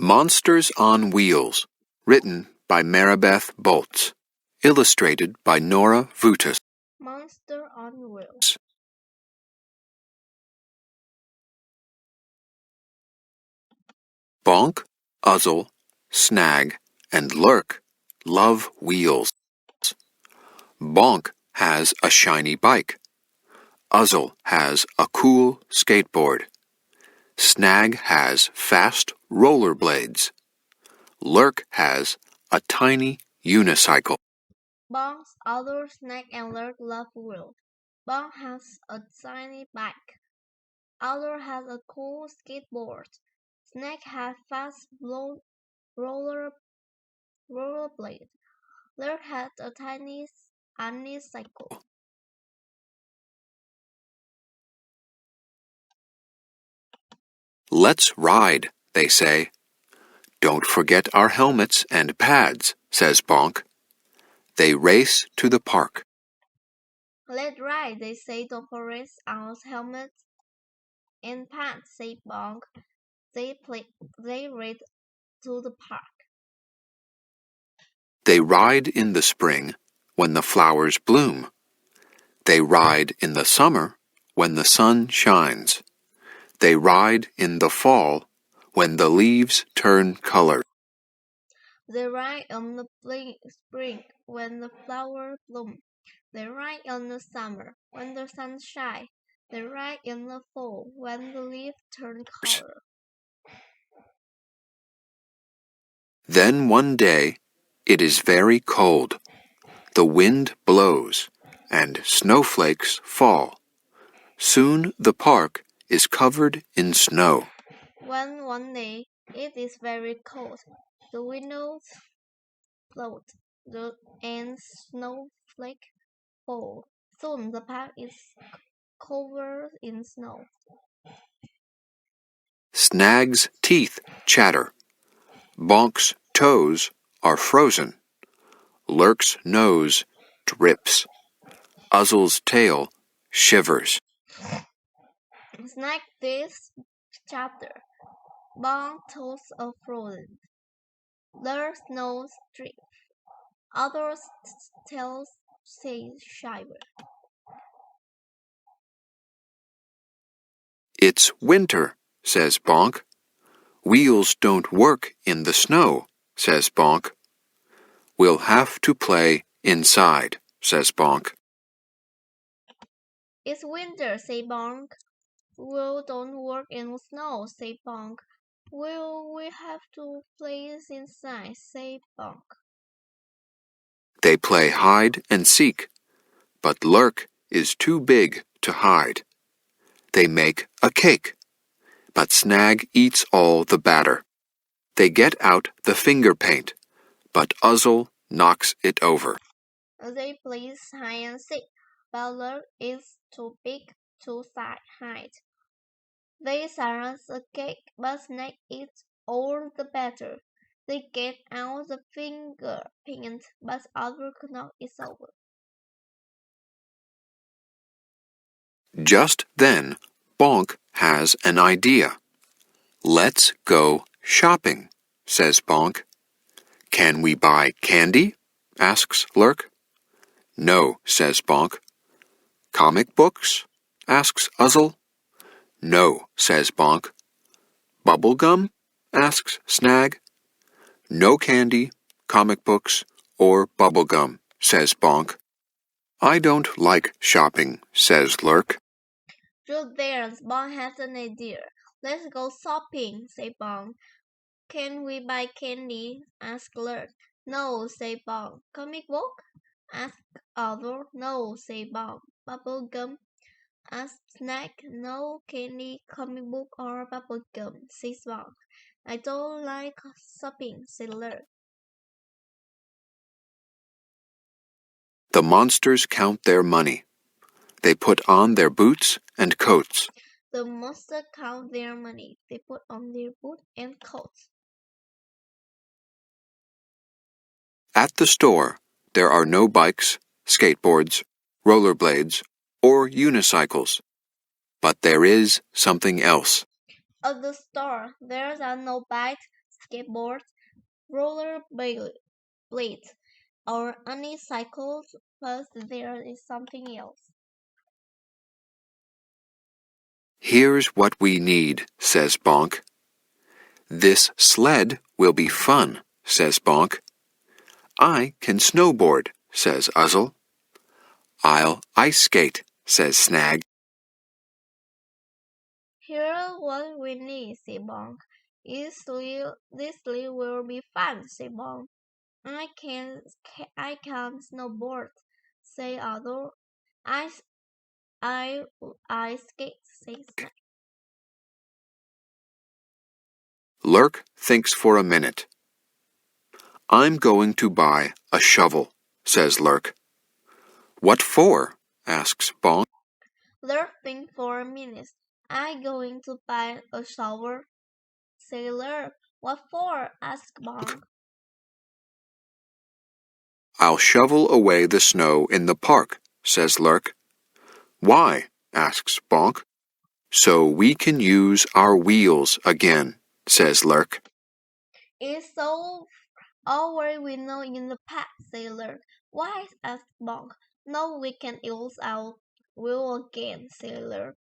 Monsters on Wheels, written by Maribeth Boltz, illustrated by Nora Vutus. Monster on Wheels. Bonk, Uzzle, Snag, and Lurk love wheels. Bonk has a shiny bike. Uzzle has a cool skateboard. Snag has fast rollerblades. Lurk has a tiny unicycle. Bonk, Uzzle, Snag, and Lurk love wheels. Bonk has a tiny bike. Uzzle has a cool skateboard. Snag has fast rollerblades. Lurk has a tiny unicycle. Let's ride, they say. Don't forget our helmets and pads, says Bonk. They race to the park. Let's ride, they say. Don't forget our helmets and pads, say Bonk. They ride to the park. They ride in the spring when the flowers bloom. They ride in the summer when the sun shines. They ride in the fall when the leaves turn color. They ride in the spring when the flowers bloom. They ride in the summer when the sun shines. They ride in the fall when the leaves turn color. Then one day it is very cold. The wind blows and snowflakes fall. Soon the park is covered in snow. When one day it is very cold, the windows float and snowflakes fall. Soon the park is covered in snow. Snag's teeth chatter. Bonk's toes are frozen. Lurk's nose drips. Uzzle's tail shivers. Snag this chapter. Bonk toes are frozen. Lurk's nose drips. Others' tails say shiver. It's winter, says Bonk. Wheels don't work in the snow, says Bonk. We'll have to play inside, says Bonk. It's winter, say Bonk. We don't work in the snow, say Bonk. We have to play inside, say Bonk. They play hide and seek, but Lurk is too big to hide. They make a cake, but Snag eats all the batter. They get out the finger paint, but Uzzle knocks it over. They play hide and seek, but Lurk is too big to hide. They surround the cake, but Snag eats all the batter. They get out the finger paint, but Uzzle knocks it over. Just then, Bonk has an idea. Let's go shopping, says Bonk. Can we buy candy? Asks Lurk. No, says Bonk. Comic books? Asks Uzzle. No, says Bonk. Bubble gum? Asks Snag. No candy, comic books, or bubble gum, says Bonk. I don't like shopping, says Lurk. Just there, Bonk has an idea. Let's go shopping, say Bonk. Can we buy candy? Asked Lurk. No, say Bonk. Comic book? Asked Uzzle. No, say Bonk. Bubble gum? Asked Snag. No candy, comic book, or bubble gum, says Bonk. I don't like shopping, said Lurk. The monsters count their money. They put on their boots and coats. The monsters count their money. They put on their boots and coats. At the store, there are no bikes, skateboards, rollerblades, or unicycles. But there is something else. At the store, there are no bikes, skateboards, roller blades, or any cycles, but there is something else. Here's what we need, says Bonk. This sled will be fun, says Bonk. I can snowboard, says Uzzle. I'll ice skate, says Snag. Here's what we need, said Bonk. This will be fun, said Bonk. I can snowboard, say Otto. I I I skate, say Snake. Lurk thinks for a minute. I'm going to buy a shovel, says Lurk. What for? Asks Bonk. Lurk think for a minute. I going to buy a shovel, say Lurk. What for? Ask Bonk. I'll shovel away the snow in the park, says Lurk. Why? Asks Bonk. So we can use our wheels again, says Lurk. It's so our window in the past, say Lurk. Why? Asked Bonk. No, we can use our wheel again, say Lurk.